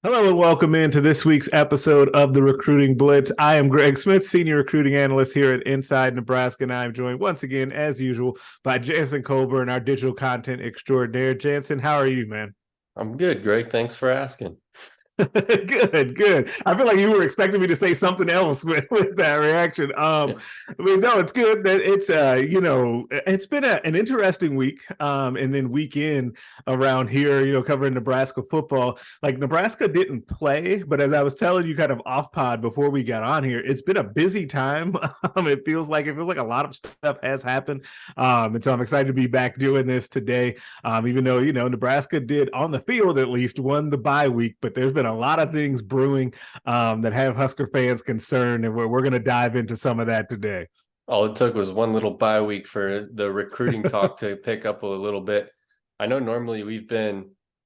Hello and welcome into this week's episode of the Recruiting Blitz. I am Greg Smith, Senior Recruiting Analyst here at Inside Nebraska, and I am joined once again, as usual, by Jansen Coburn, our digital content extraordinaire. Jansen, how are you, man? I'm good, Greg. Thanks for asking. Good. I feel like you were expecting me to say something else with that reaction. I mean, no, it's good that it's been an interesting week, and then weekend around here, covering Nebraska football. Like Nebraska didn't play, but as I was telling you, kind of off pod before we got on here, it's been a busy time. It feels like a lot of stuff has happened, and so I'm excited to be back doing this today. Even though Nebraska did on the field at least won the bye week, but there's been a lot of things brewing that have Husker fans concerned, and we're going to dive into some of that today. All it took was one little bye week for the recruiting talk to pick up a little bit. I know normally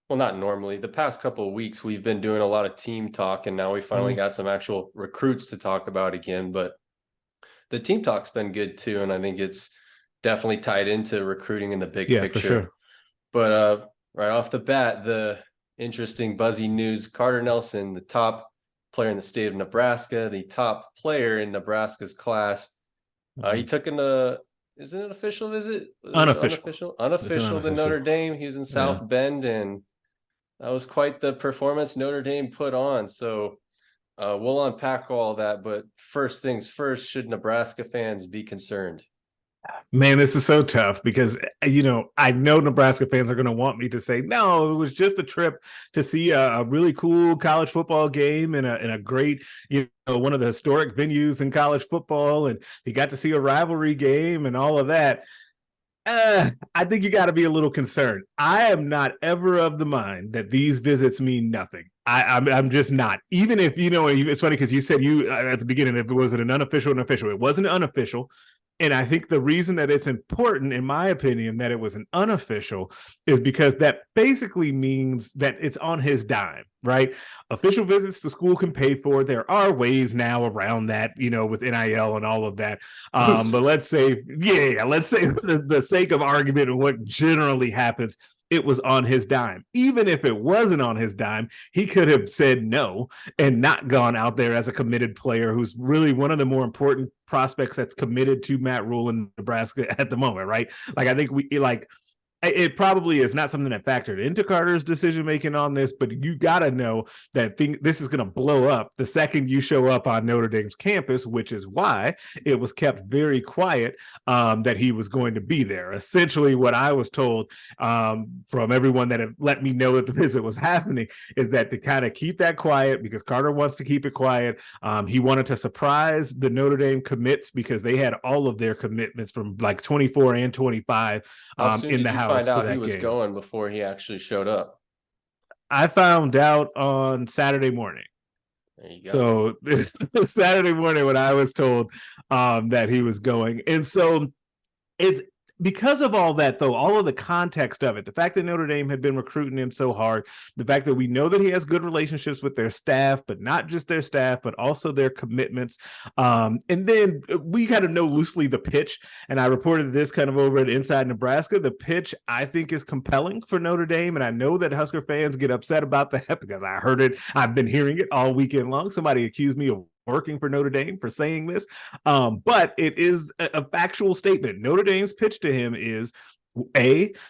not normally, the past couple of weeks we've been doing a lot of team talk, and now we finally got some actual recruits to talk about again. But the team talk's been good too, and I think it's definitely tied into recruiting in the big picture. For sure. But right off the bat, the interesting buzzy news: Carter Nelson, the top player in the state of Nebraska, the top player in Nebraska's class. He took isn't it official visit? Unofficial to Notre Dame. He was in South Bend, and that was quite the performance Notre Dame put on. So we'll unpack all that, but first things first, should Nebraska fans be concerned? Man, this is so tough because, I know Nebraska fans are going to want me to say, no, it was just a trip to see a really cool college football game in a great, one of the historic venues in college football. And he got to see a rivalry game and all of that. I think you got to be a little concerned. I am not ever of the mind that these visits mean nothing. I'm just not. Even if, it's funny because you said at the beginning, if it was an unofficial and official, it wasn't unofficial. And I think the reason that it's important, in my opinion, that it was an unofficial is because that basically means that it's on his dime, right? Official visits the school can pay for. There are ways now around that, with NIL and all of that. But let's say, for the sake of argument and what generally happens, it was on his dime. Even if it wasn't on his dime, he could have said no and not gone out there as a committed player who's really one of the more important prospects that's committed to Matt Rhule in Nebraska at the moment, right? Like, I think it probably is not something that factored into Carter's decision making on this, but you got to know that this is going to blow up the second you show up on Notre Dame's campus, which is why it was kept very quiet that he was going to be there. Essentially, what I was told from everyone that had let me know that the visit was happening is that to kind of keep that quiet because Carter wants to keep it quiet. He wanted to surprise the Notre Dame commits because they had all of their commitments from like 24 and 25 in the house. Find out he was going before he actually showed up? I found out on Saturday morning. There you go. So Saturday morning when I was told that he was going. And so it's because of all that, though, all of the context of it, the fact that Notre Dame had been recruiting him so hard, the fact that we know that he has good relationships with their staff, but not just their staff, but also their commitments. And then we kind of know loosely the pitch. And I reported this kind of over at Inside Nebraska. The pitch, I think, is compelling for Notre Dame. And I know that Husker fans get upset about that because I heard it. I've been hearing it all weekend long. Somebody accused me of working for Notre Dame for saying this. But it is a factual statement. Notre Dame's pitch to him is,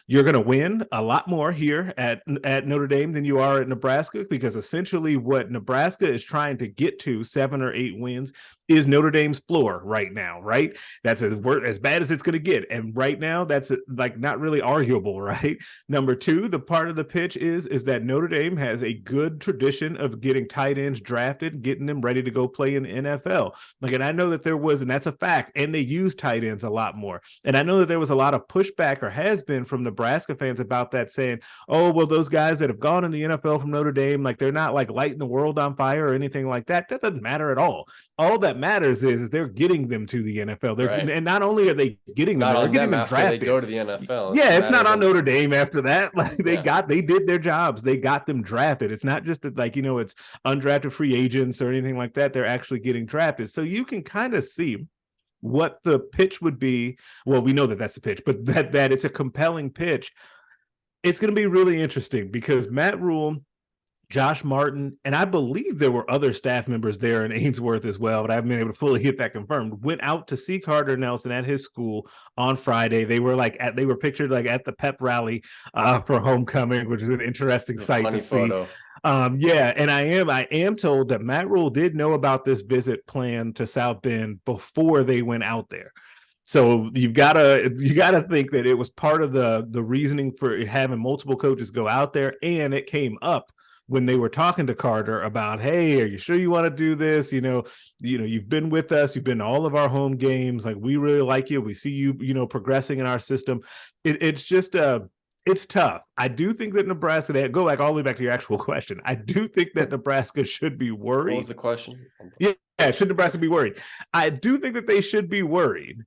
you're going to win a lot more here at Notre Dame than you are at Nebraska, because essentially what Nebraska is trying to get to, 7 or 8 wins, is Notre Dame's floor right now, right? That's as bad as it's going to get. And right now, that's like not really arguable, right? Number 2, the part of the pitch is that Notre Dame has a good tradition of getting tight ends drafted, getting them ready to go play in the NFL. Like, and I know that and that's a fact, and they use tight ends a lot more. And I know that there was a lot of pushback, or has been, from Nebraska fans about that, saying, oh, well, those guys that have gone in the NFL from Notre Dame, like, they're not like lighting the world on fire or anything like that. That doesn't matter at all. All that matters is they're getting them to the NFL. Right. And not only are they getting them, they're getting them drafted. They go to the NFL. It's not on Notre Dame after that. Like, they did their jobs. They got them drafted. It's not just that, like, it's undrafted free agents or anything like that. They're actually getting drafted. So you can kind of see what the pitch would be. Well, we know that that's the pitch, but that it's a compelling pitch. It's going to be really interesting because Matt Rhule Josh Martin, and I believe there were other staff members there in Ainsworth as well, but I haven't been able to fully get that confirmed, went out to see Carter Nelson at his school on Friday. They were they were pictured like at the pep rally for homecoming, which is an interesting sight to see. Photo. Yeah, and I am told that Matt Rule did know about this visit plan to South Bend before they went out there. So you gotta think that it was part of the reasoning for having multiple coaches go out there, and it came up when they were talking to Carter about, hey, are you sure you want to do this? You've been with us, you've been to all of our home games, like we really like you, we see you, progressing in our system. It's just it's tough. I do think that Nebraska, go back all the way back to your actual question. I do think that Nebraska should be worried. What was the question? Yeah, should Nebraska be worried? I do think that they should be worried,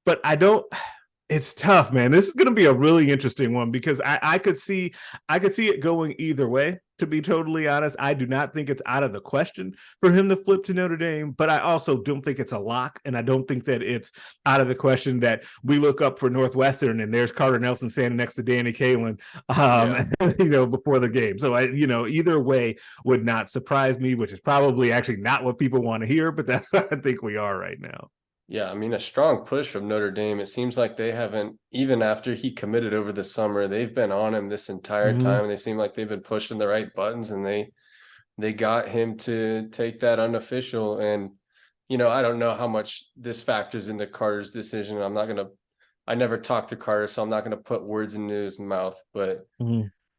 but I don't. It's tough, man. This is going to be a really interesting one because I could see it going either way. To be totally honest, I do not think it's out of the question for him to flip to Notre Dame, but I also don't think it's a lock, and I don't think that it's out of the question that we look up for Northwestern and there's Carter Nelson standing next to Danny Kaelin, before the game. So either way would not surprise me, which is probably actually not what people want to hear, but that's what I think we are right now. Yeah, I mean, a strong push from Notre Dame. It seems like they haven't, even after he committed over the summer, they've been on him this entire time. And they seem like they've been pushing the right buttons, and they got him to take that unofficial. And, I don't know how much this factors into Carter's decision. I never talked to Carter, so I'm not going to put words into his mouth. But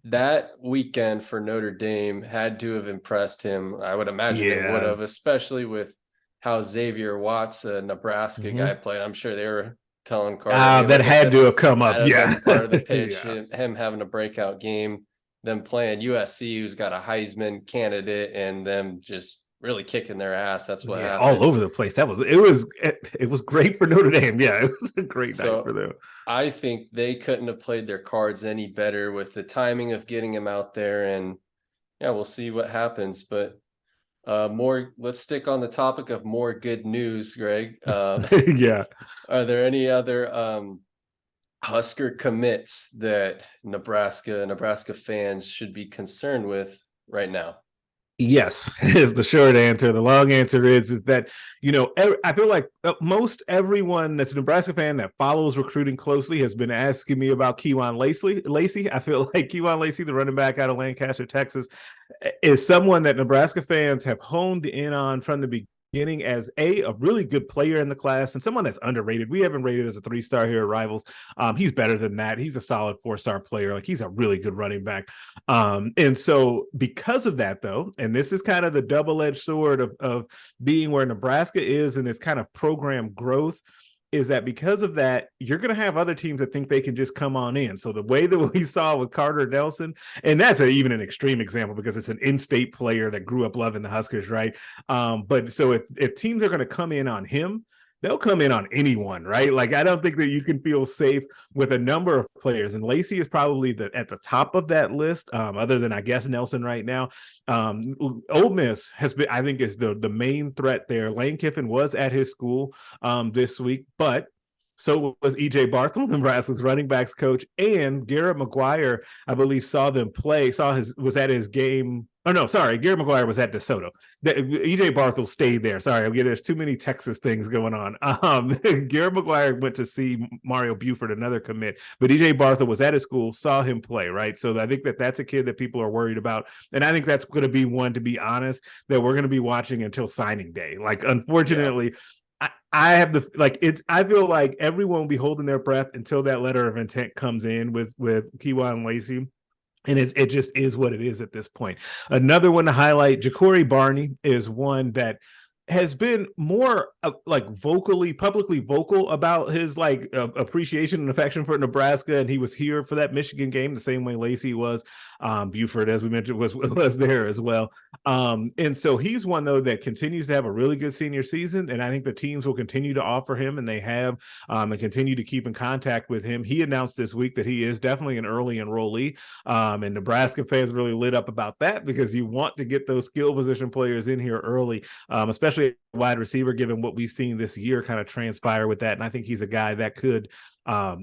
that weekend for Notre Dame had to have impressed him. I would imagine it would have, especially with how Xavier Watts, a Nebraska guy, played. I'm sure they were telling Carter that had to have come up. Yeah, part of the pitch. Him having a breakout game, them playing USC, who's got a Heisman candidate, and them just really kicking their ass. That's what happened. All over the place. It was great for Notre Dame. Yeah, it was a great night for them. I think they couldn't have played their cards any better with the timing of getting him out there, and we'll see what happens. But let's stick on the topic of more good news, Greg. Are there any other Husker commits that Nebraska fans should be concerned with right now? Yes, is the short answer. The long answer is that, I feel like most everyone that's a Nebraska fan that follows recruiting closely has been asking me about Kewan Lacey. I feel like Kewan Lacey, the running back out of Lancaster, Texas, is someone that Nebraska fans have honed in on from the beginning as a really good player in the class and someone that's underrated. We haven't rated as a 3-star here at Rivals. He's better than that. He's a solid 4-star player. Like, he's a really good running back. And so because of that, though, and this is kind of the double-edged sword of being where Nebraska is in this kind of program growth, is that because of that, you're going to have other teams that think they can just come on in. So the way that we saw with Carter Nelson, and that's even an extreme example because it's an in-state player that grew up loving the Huskers, right? But so if teams are going to come in on him, they'll come in on anyone, right? Like, I don't think that you can feel safe with a number of players. And Lacey is probably at the top of that list, other than, I guess, Nelson right now. Ole Miss has been, I think, is the main threat there. Lane Kiffin was at his school this week, but so was E.J. Barthel, Nebraska's running backs coach, and Garrett McGuire, I believe, was at his game. Oh, no, sorry. Garrett McGuire was at DeSoto. E.J. Barthel stayed there. Sorry, there's too many Texas things going on. Garrett McGuire went to see Mario Buford, another commit, but E.J. Barthel was at his school, saw him play, right? So I think that's a kid that people are worried about, and I think that's going to be one, to be honest, that we're going to be watching until signing day. Like, unfortunately, I feel like everyone will be holding their breath until that letter of intent comes in with Kewan Lacey. And it just is what it is at this point. Another one to highlight, Ja'Cory Barney is one that has been more publicly vocal about his appreciation and affection for Nebraska, and he was here for that Michigan game the same way Lacey was. Buford, as we mentioned, was there as well. And so he's one, though, that continues to have a really good senior season. And I think the teams will continue to offer him, and they have, and continue to keep in contact with him. He announced this week that he is definitely an early enrollee. And Nebraska fans really lit up about that, because you want to get those skill position players in here early, especially wide receiver, given what we've seen this year kind of transpire with that. And I think he's a guy that could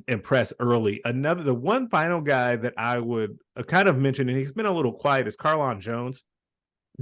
impress early. The one final guy that I would kind of mention, and he's been a little quiet, is Carlon Jones,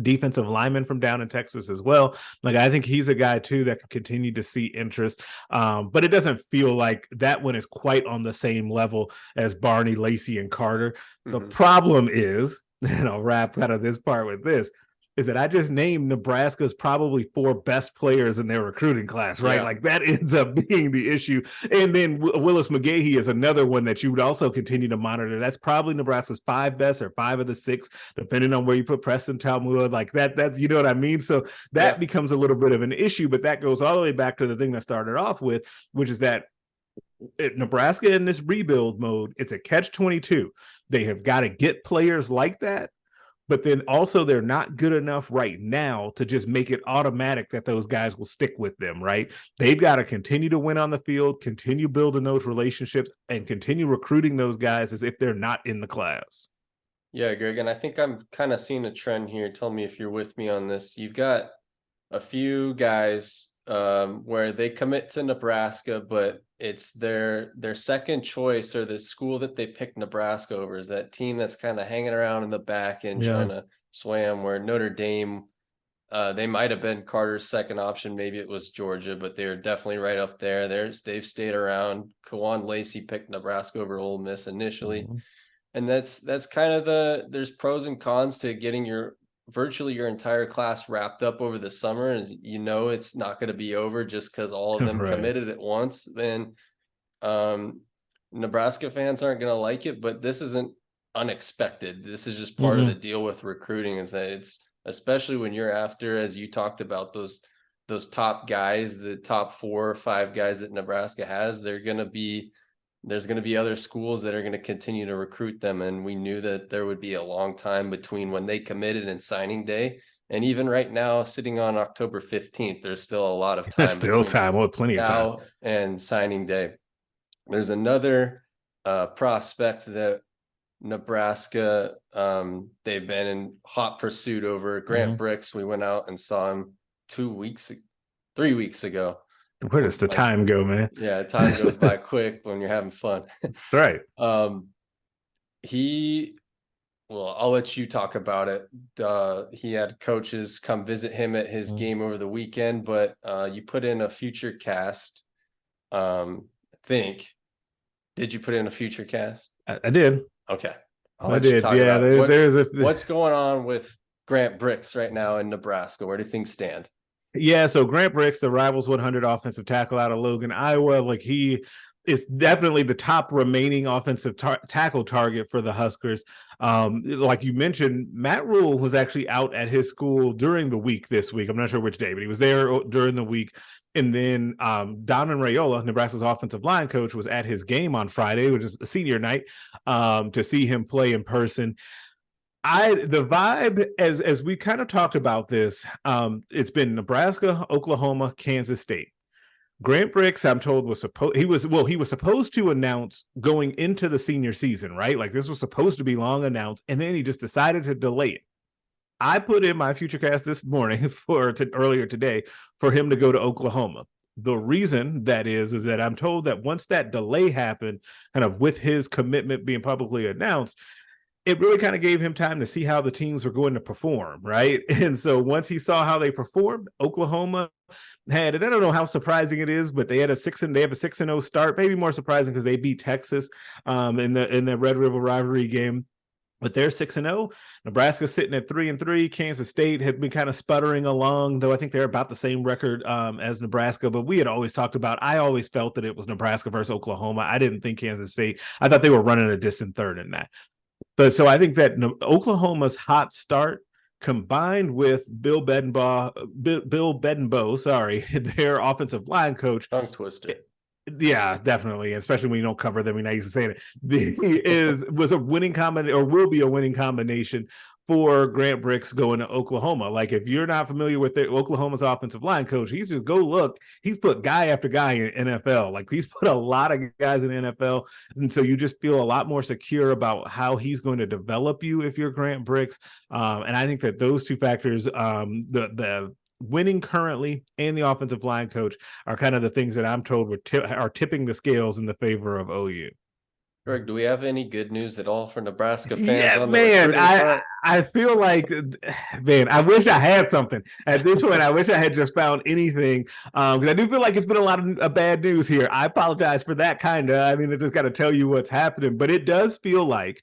defensive lineman from down in Texas as well. Like, I think he's a guy too that can continue to see interest, but it doesn't feel like that one is quite on the same level as Barney, Lacey, and Carter. The problem is, and I'll wrap kind of this part with this, is that I just named Nebraska's probably 4 best players in their recruiting class, right? Yeah. Like, that ends up being the issue. And then Willis McGahee is another one that you would also continue to monitor. That's probably Nebraska's 5 best, or 5 of the 6, depending on where you put Preston Talmud, like that, you know what I mean? So that becomes a little bit of an issue, but that goes all the way back to the thing that started off with, which is that Nebraska in this rebuild mode, it's a catch-22. They have got to get players like that, but then also they're not good enough right now to just make it automatic that those guys will stick with them, right? They've got to continue to win on the field, continue building those relationships, and continue recruiting those guys as if they're not in the class. Yeah, Greg, and I think I'm kind of seeing a trend here. Tell me if you're with me on this. You've got a few guys where they commit to Nebraska, but it's their second choice, or the school that they picked Nebraska over is that team that's kind of hanging around in the back and trying to swam, where Notre Dame, they might have been Carter's second option. Maybe it was Georgia, but they're definitely right up there. They've stayed around. Kawan Lacey picked Nebraska over Ole Miss initially. And that's kind of there's pros and cons to getting virtually your entire class wrapped up over the summer. As you know, it's not going to be over just because all of them committed at once. And Nebraska fans aren't going to like it, but this isn't unexpected. This is just part of the deal with recruiting, is that it's, especially when you're after, as you talked about, those top guys, the top 4 or 5 guys that Nebraska has, there's going to be other schools that are going to continue to recruit them. And we knew that there would be a long time between when they committed and signing day. And even right now, sitting on October 15th, there's still a lot of time. Still time. Well, plenty of time. And signing day. There's another prospect that Nebraska, they've been in hot pursuit over, Grant Brix. We went out and saw him 3 weeks ago. Where does the time go, man? Yeah, time goes by quick when you're having fun. That's right. I'll let you talk about it. He had coaches come visit him at his game over the weekend, but you put in a future cast. Did you put in a future cast? I did. Okay. I did. Yeah. What's going on with Grant Brix right now in Nebraska? Where do things stand? Yeah, so Grant Brix, the Rivals 100 offensive tackle out of Logan, Iowa, like, he is definitely the top remaining offensive tackle target for the Huskers. Like you mentioned, Matt Rule was actually out at his school during the week this week. I'm not sure which day, but he was there during the week. And then Donovan Raiola, Nebraska's offensive line coach, was at his game on Friday, which is a senior night, to see him play in person. The vibe, as we kind of talked about this, it's been Nebraska, Oklahoma, Kansas State. Grant Brix, I'm told, was supposed to announce going into the senior season, right? Like, this was supposed to be long announced, and then he just decided to delay it. I put in my future cast this morning earlier today for him to go to Oklahoma. The reason that is that I'm told that once that delay happened, kind of with his commitment being publicly announced, it really kind of gave him time to see how the teams were going to perform, right? And so once he saw how they performed, Oklahoma had, and I don't know how surprising it is, but they have a 6-0 start. Maybe more surprising because they beat Texas in the Red River rivalry game. But they're 6-0. Nebraska sitting at 3-3. Kansas State had been kind of sputtering along, though I think they're about the same record as Nebraska. But we had always talked about, I always felt that it was Nebraska versus Oklahoma. I didn't think Kansas State. I thought they were running a distant third in that. But so I think that Oklahoma's hot start, combined with Bill Bedenbaugh, their offensive line coach. Tongue twister. Yeah, definitely. Especially when you don't cover them. We're not even saying it. Was a winning combination, or will be a winning combination for Grant Brix going to Oklahoma. Like, if you're not familiar with Oklahoma's offensive line coach, he's just go look. He's put guy after guy in NFL. Like, he's put a lot of guys in NFL. And so you just feel a lot more secure about how he's going to develop you if you're Grant Brix. And I think that those two factors, the winning currently and the offensive line coach, are kind of the things that I'm told are tipping the scales in the favor of OU. Greg, do we have any good news at all for Nebraska fans Yeah, on the man, recruiting front? I feel like, man, I wish I had something at this point. I wish I had just found anything, because I do feel like it's been a lot of bad news here. I apologize for that, kind of. I mean, I just got to tell you what's happening, but it does feel like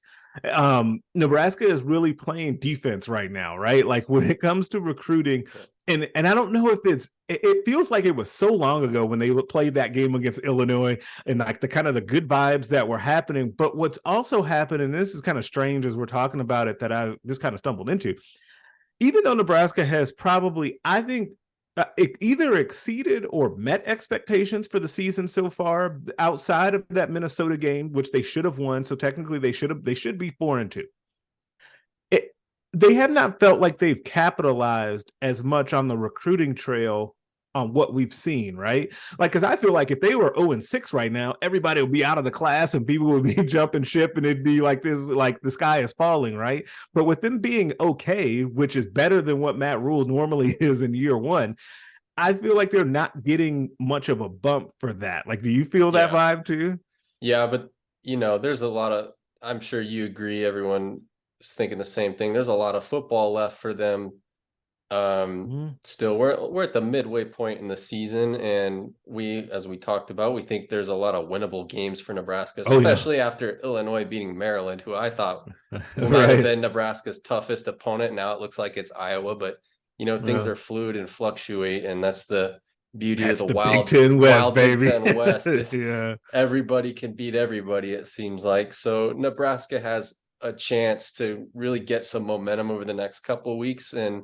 Nebraska is really playing defense right now, right? Like, when it comes to recruiting, and I don't know if it feels like it was so long ago when they played that game against Illinois, and like the kind of the good vibes that were happening. But what's also happened, and this is kind of strange as we're talking about it, that I just kind of stumbled into, even though Nebraska has probably, I think, it either exceeded or met expectations for the season so far, outside of that Minnesota game, which they should have won. So technically they should be 4-2. They have not felt like they've capitalized as much on the recruiting trail on what we've seen, right? Like, because I feel like if they were 0-6 right now, everybody would be out of the class and people would be jumping ship, and it'd be like this, like the sky is falling, right? But with them being okay, which is better than what Matt Rule normally is in year one, I feel like they're not getting much of a bump for that. Like, do you feel that vibe too? Yeah, but there's a lot of, I'm sure you agree, everyone is thinking the same thing. There's a lot of football left for them. Still, we're at the midway point in the season, and as we talked about, we think there's a lot of winnable games for Nebraska, especially after Illinois beating Maryland, who I thought might have been Nebraska's toughest opponent. Now it looks like it's Iowa, but things are fluid and fluctuate, and that's the beauty of the wild Big Ten West, wild baby. Big Ten West. Yeah, everybody can beat everybody, it seems like. So Nebraska has a chance to really get some momentum over the next couple of weeks. And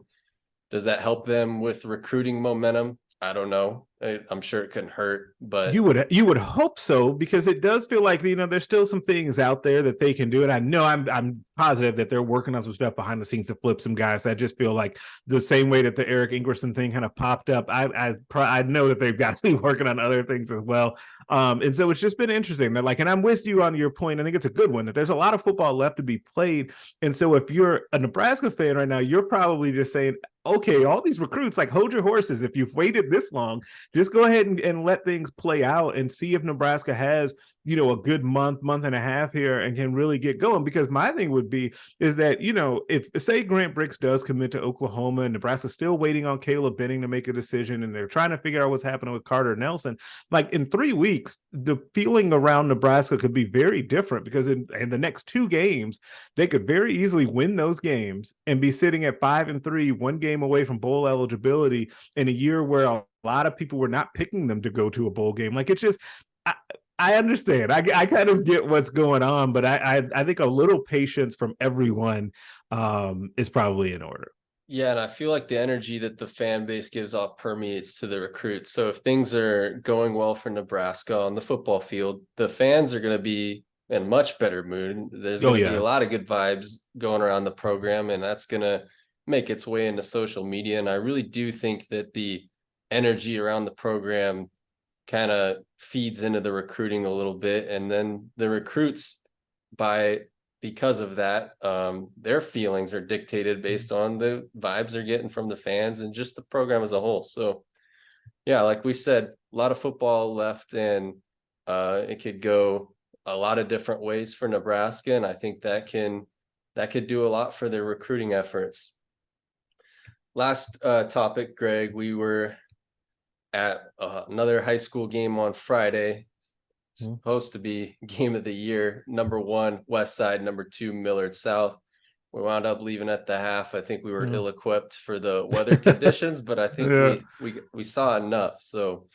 does that help them with recruiting momentum? I don't know. I'm sure it couldn't hurt, but you would hope so, because it does feel like there's still some things out there that they can do, and I know I'm positive that they're working on some stuff behind the scenes to flip some guys. I just feel like the same way that the Eric Ingerson thing kind of popped up, I know that they've got to be working on other things as well. And so it's just been interesting that, like, and I'm with you on your point. I think it's a good one, that there's a lot of football left to be played. And so if you're a Nebraska fan right now, you're probably just saying, okay, all these recruits, like, hold your horses. If you've waited this long, just go ahead and let things play out and see if Nebraska has, a good month and a half here and can really get going. Because my thing would be is that, if, say, Grant Brix does commit to Oklahoma and Nebraska's still waiting on Caleb Benning to make a decision, and they're trying to figure out what's happening with Carter Nelson, like, in 3 weeks, the feeling around Nebraska could be very different, because in the next 2 games, they could very easily win those games and be sitting at 5-3, 1 game away from bowl eligibility, in a year where a lot of people were not picking them to go to a bowl game. Like, it's just, I understand. I kind of get what's going on, but I think a little patience from everyone is probably in order. Yeah, and I feel like the energy that the fan base gives off permeates to the recruits. So if things are going well for Nebraska on the football field, the fans are going to be in a much better mood. There's going to be a lot of good vibes going around the program, and that's going to make its way into social media. And I really do think that the energy around the program kind of feeds into the recruiting a little bit. And then the recruits, because of that, their feelings are dictated based on the vibes they're getting from the fans and just the program as a whole. So yeah, like we said, a lot of football left, and it could go a lot of different ways for Nebraska. And I think that could do a lot for their recruiting efforts. Last topic, Greg, we were at another high school game on Friday, supposed to be game of the year. Number 1, Westside, number 2, Millard South. We wound up leaving at the half. I think we were ill-equipped for the weather conditions, but I think we saw enough. So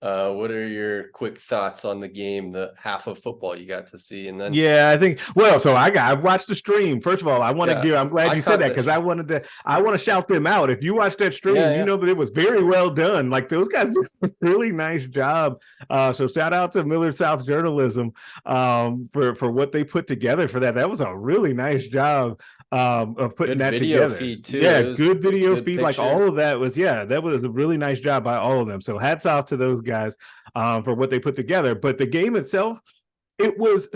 what are your quick thoughts on the game, the half of football you got to see? And then I think, so I've watched the stream. First of all, I'm glad you said that, because I want to shout them out. If you watched that stream, you know that it was very well done. Like, those guys did a really nice job. So shout out to Millard South journalism for what they put together for that. That was a really nice job. of putting Good that video together. feed too. Yeah, It was good video good feed. Like picture. all of that was a really nice job by all of them. So hats off to those guys for what they put together. But the game itself, it was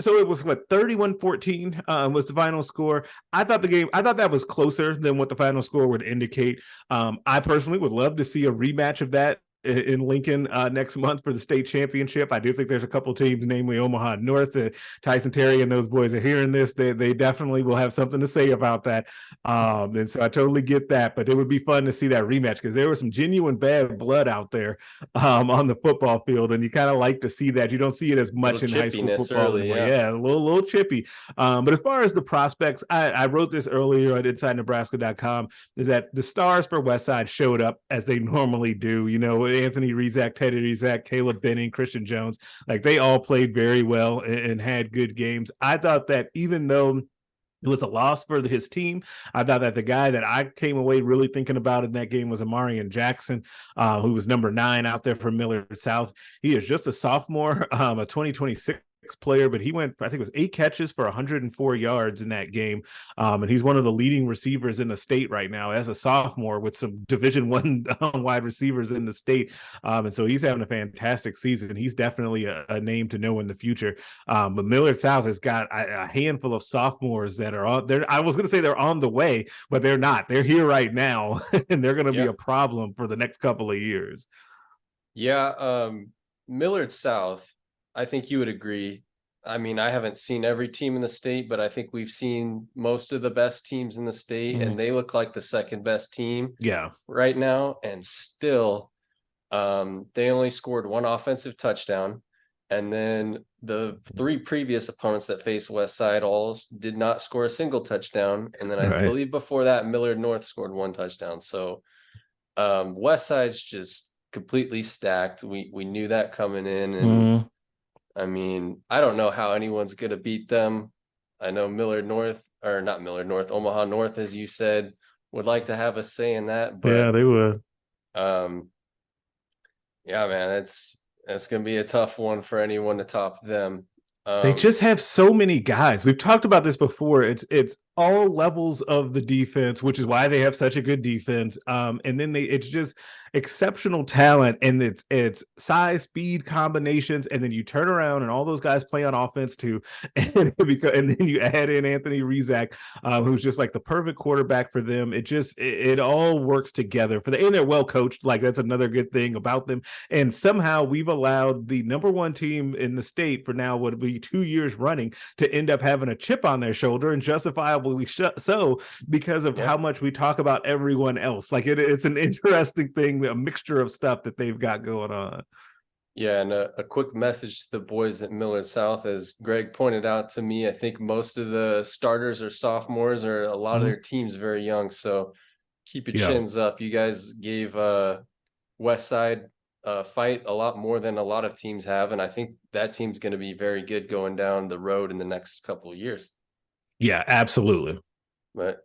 what, 31-14 was the final score. I thought that was closer than what the final score would indicate. I personally would love to see a rematch of that in Lincoln next month for the state championship. I do think there's a couple teams, namely Omaha North. Tyson Terry and those boys are hearing this. They definitely will have something to say about that. And so I totally get that. But it would be fun to see that rematch because there was some genuine bad blood out there on the football field. And you kind of like to see that. You don't see it as much in high school football early, anymore. Yeah, a little chippy. But as far as the prospects, I wrote this earlier at InsideNebraska.com, is that the stars for Westside showed up as they normally do. You know, Anthony Rizak, Teddy Rizak, Caleb Benning, Christian Jones, like they all played very well and had good games. I thought that even though it was a loss for his team, I thought that the guy that I came away really thinking about in that game was Amarian Jackson, who was number 9 out there for Millard South. He is just a sophomore, a 2026 player, but he went, I think it was 8 catches for 104 yards in that game. And he's one of the leading receivers in the state right now as a sophomore with some Division I wide receivers in the state. And so he's having a fantastic season. He's definitely a name to know in the future. But Millard South has got a handful of sophomores that are on there. I was going to say they're on the way, but they're not. They're here right now, and they're going to be a problem for the next couple of years. Yeah. Millard South, I think you would agree. I mean, I haven't seen every team in the state, but I think we've seen most of the best teams in the state, and they look like the second best team right now. And still, they only scored 1 offensive touchdown. And then the 3 previous opponents that faced Westside all did not score a single touchdown. And then I believe before that, Millard North scored 1 touchdown. So Westside's just completely stacked. We knew that coming in, and I mean, I don't know how anyone's gonna beat them. I know Omaha North, as you said, would like to have a say in that, but yeah, they would. Yeah, man, it's gonna be a tough one for anyone to top them. They just have so many guys. We've talked about this before. It's all levels of the defense, which is why they have such a good defense. And then it's just exceptional talent, and it's size, speed combinations, and then you turn around and all those guys play on offense too. And then you add in Anthony Rizak, who's just like the perfect quarterback for them. It all works together and they're well coached. Like that's another good thing about them. And somehow we've allowed the number 1 team in the state for now would be 2 years running to end up having a chip on their shoulder, and justifiably so, because of how much we talk about everyone else. Like it's an interesting thing, a mixture of stuff that they've got going on. Yeah, and a quick message to the boys at Millard South, as Greg pointed out to me, I think most of the starters are sophomores, or a lot of their teams very young. So keep your chins up. You guys gave Westside fight a lot more than a lot of teams have, and I think that team's going to be very good going down the road in the next couple of years. Yeah, absolutely. But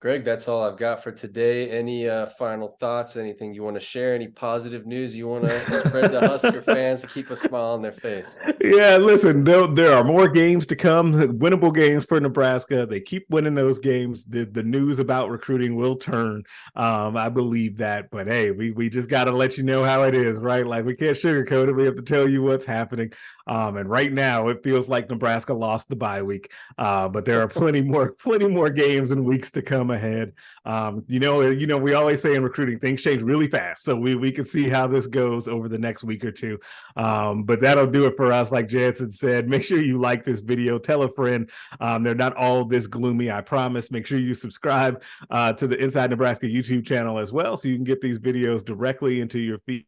Greg, that's all I've got for today. Any final thoughts? Anything you want to share? Any positive news you want to spread to Husker fans to keep a smile on their face? Yeah, listen, there are more games to come, winnable games for Nebraska. They keep winning those games. The news about recruiting will turn. I believe that. But hey, we just got to let you know how it is, right? Like we can't sugarcoat it. We have to tell you what's happening. And right now it feels like Nebraska lost the bye week. But there are plenty more games and weeks to come ahead. We always say in recruiting, things change really fast. So we can see how this goes over the next week or two. But that'll do it for us. Like Jansen said, make sure you like this video, tell a friend. They're not all this gloomy, I promise. Make sure you subscribe to the Inside Nebraska YouTube channel as well, so you can get these videos directly into your feed.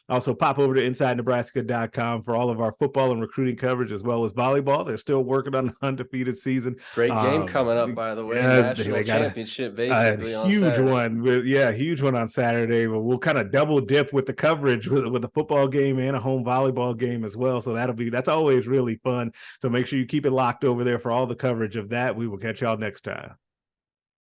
Also, pop over to InsideNebraska.com for all of our football and recruiting coverage, as well as volleyball. They're still working on an undefeated season. Great game coming up, by the way. National championship, basically, a huge one. Huge one on Saturday. But we'll kind of double dip with the coverage with a football game and a home volleyball game as well. So that's always really fun. So make sure you keep it locked over there for all the coverage of that. We will catch y'all next time.